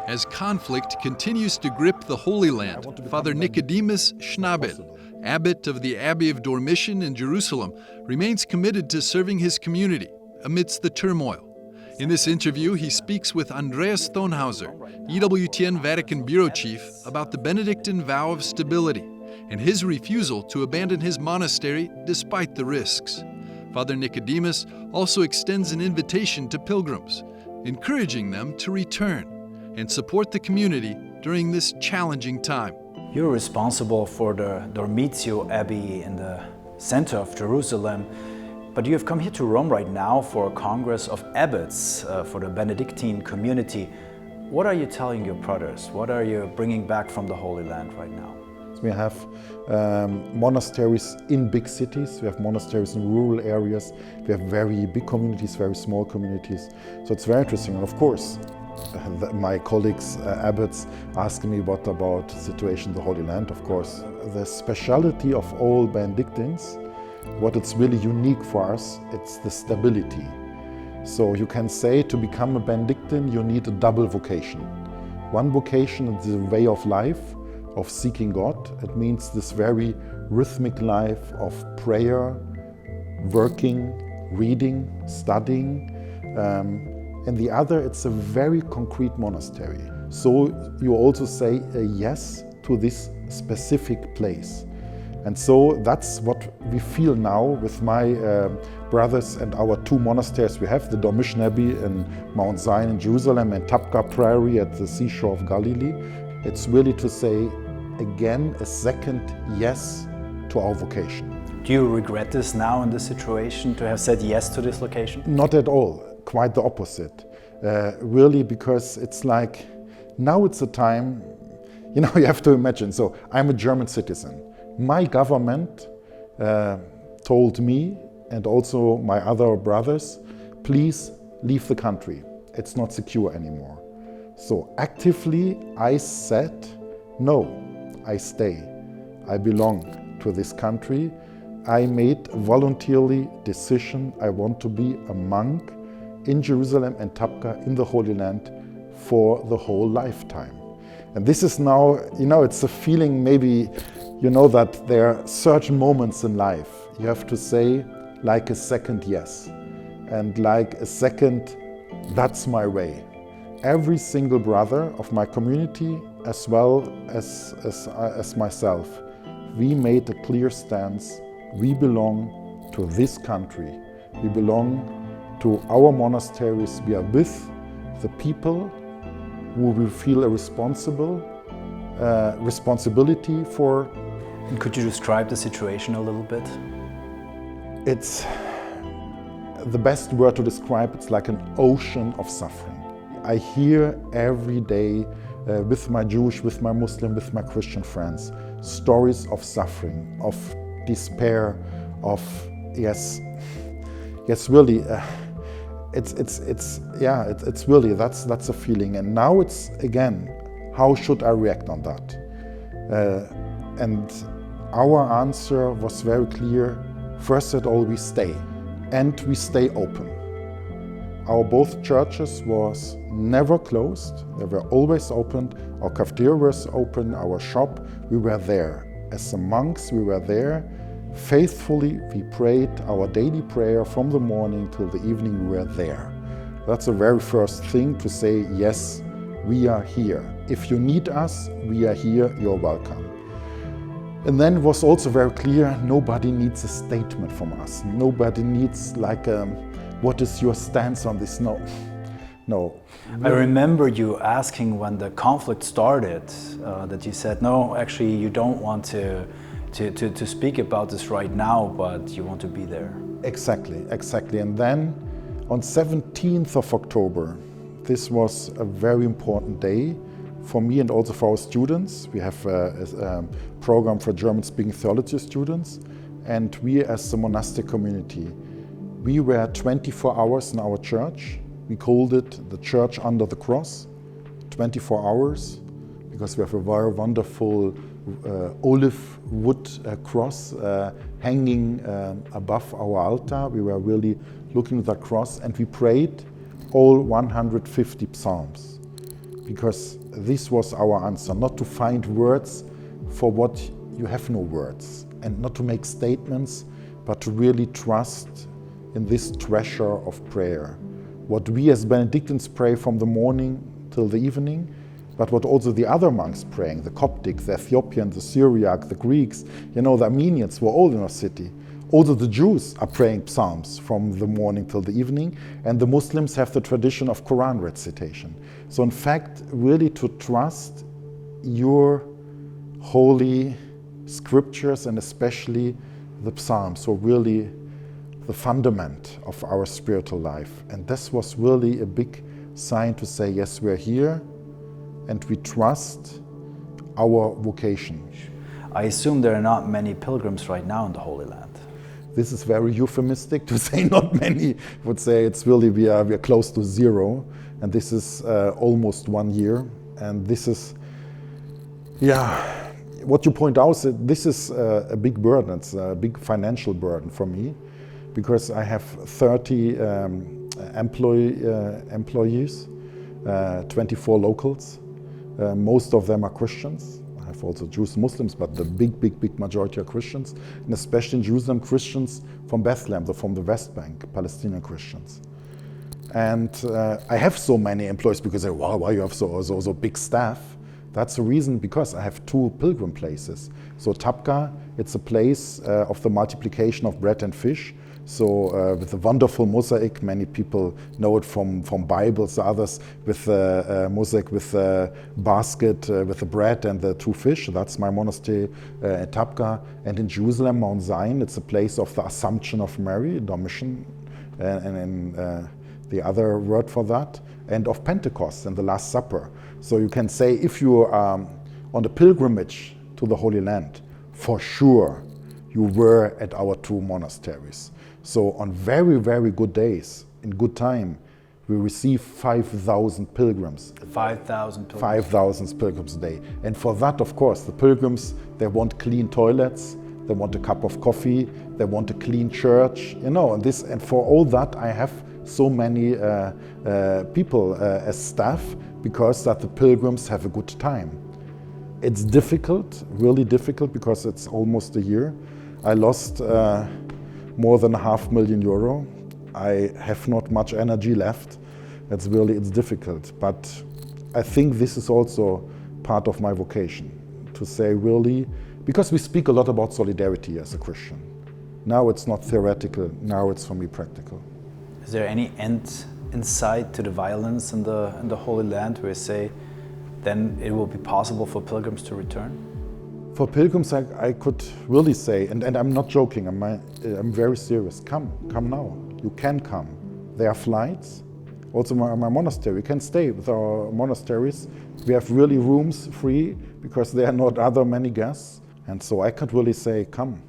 As conflict continues to grip the Holy Land, Father Nikodemus Schnabel, Abbot of the Abbey of Dormition in Jerusalem, remains committed to serving his community amidst the turmoil. In this interview, he speaks with Andreas Thonhauser, EWTN Vatican Bureau Chief, about the Benedictine vow of stability and his refusal to abandon his monastery despite the risks. Father Nikodemus also extends an invitation to pilgrims, encouraging them to return and support the community during this challenging time. You're responsible for the Dormition Abbey in the center of Jerusalem, but you have come here to Rome right now for a Congress of Abbots for the Benedictine community. What are you telling your brothers? What are you bringing back from the Holy Land right now? We have monasteries in big cities, we have monasteries in rural areas, we have very big communities, very small communities. So it's very interesting. And of course, my colleagues, abbots, ask me what about the situation in the Holy Land. Of course, the speciality of all Benedictines, what it's really unique for us, it's the stability. So you can say to become a Benedictine, you need a double vocation. One vocation is the way of life, of seeking God. It means this very rhythmic life of prayer, working, reading, studying. And the other, it's a very concrete monastery. So you also say a yes to this specific place. And so that's what we feel now with my brothers and our two monasteries we have, the Dormition Abbey in Mount Zion in Jerusalem and Tapka Priory at the seashore of Galilee. It's really to say again a second yes to our vocation. Do you regret this now in this situation, to have said yes to this location? Not at all, quite the opposite. Really, because it's like, now it's a time, you have to imagine, so I'm a German citizen. My government told me and also my other brothers, please leave the country. It's not secure anymore. So actively I said, no, I stay. I belong to this country. I made a voluntarily decision. I want to be a monk in Jerusalem and Tapka in the Holy Land for the whole lifetime. And this is now, it's a feeling maybe, that there are certain moments in life you have to say like a second yes and like a second, that's my way. Every single brother of my community as well as myself, we made a clear stance. We belong to this country. We belong to our monasteries. We are with the people who will feel a responsibility for. And could you describe the situation a little bit? It's the best word to describe. It's like an ocean of suffering. I hear every day with my Jewish, with my Muslim, with my Christian friends, stories of suffering, of despair, of yes, really. It's really that's a feeling. And now it's again, how should I react on that? And our answer was very clear. First of all, we stay, and we stay open. Our both churches was never closed. They were always open. Our cafeteria was open, our shop, we were there. As the monks, we were there. Faithfully, we prayed our daily prayer from the morning till the evening, we were there. That's the very first thing to say, yes, we are here. If you need us, we are here, you're welcome. And then it was also very clear, nobody needs a statement from us. Nobody needs like, what is your stance on this? No. I remember you asking when the conflict started, that you said, no, actually you don't want to speak about this right now, but you want to be there. Exactly. And then on 17th of October, this was a very important day for me and also for our students. We have a program for German-speaking theology students, and we as the monastic community, we were 24 hours in our church. We called it the Church Under the Cross, 24 hours, because we have a very wonderful olive wood cross hanging above our altar. We were really looking at that cross, and we prayed all 150 psalms. because this was our answer, not to find words for what you have no words, and not to make statements, but to really trust in this treasure of prayer. What we as Benedictines pray from the morning till the evening, but what also the other monks praying, the Coptic, the Ethiopian, the Syriac, the Greeks, the Armenians were all in our city. Also the Jews are praying psalms from the morning till the evening, and the Muslims have the tradition of Quran recitation. So in fact, really to trust your holy scriptures, and especially the psalms, so really the fundament of our spiritual life. And this was really a big sign to say, yes, we're here, and we trust our vocation. I assume there are not many pilgrims right now in the Holy Land. This is very euphemistic to say not many. I would say it's really, we are close to zero, and this is almost 1 year. And this is, what you point out, this is a big burden. It's a big financial burden for me, because I have 30 employees, 24 locals. Most of them are Christians. I have also Jews and Muslims, but the big majority are Christians, and especially in Jerusalem, Christians from Bethlehem, from the West Bank, Palestinian Christians. And I have so many employees because they say, wow, why you have so big staff? That's the reason, because I have 2 pilgrim places. So Tabqa, it's a place of the multiplication of bread and fish. So with a wonderful mosaic, many people know it from Bibles, others with a mosaic with a basket with the bread and the 2 fish. That's my monastery at Tabqa. And in Jerusalem, Mount Zion, it's a place of the Assumption of Mary, Dormition, and the other word for that, and of Pentecost and the Last Supper. So you can say, if you are on the pilgrimage to the Holy Land, for sure you were at our 2 monasteries. So on very, very good days, in good time, we receive 5,000 pilgrims. 5,000 pilgrims. 5,000 pilgrims a day. And for that, of course, the pilgrims, they want clean toilets, they want a cup of coffee, they want a clean church, and for all that I have so many people as staff, because that the pilgrims have a good time. It's difficult, really difficult, because it's almost a year. I lost more than €500,000. I have not much energy left. It's difficult. But I think this is also part of my vocation, to say really, because we speak a lot about solidarity as a Christian. Now it's not theoretical, now it's for me practical. Is there any end in sight to the violence in the Holy Land, where you say then it will be possible for pilgrims to return? For pilgrims, I could really say, and I'm not joking, I'm very serious, come now, you can come. There are flights, also my monastery, you can stay with our monasteries. We have really rooms free, because there are not many guests, and so I could really say, come.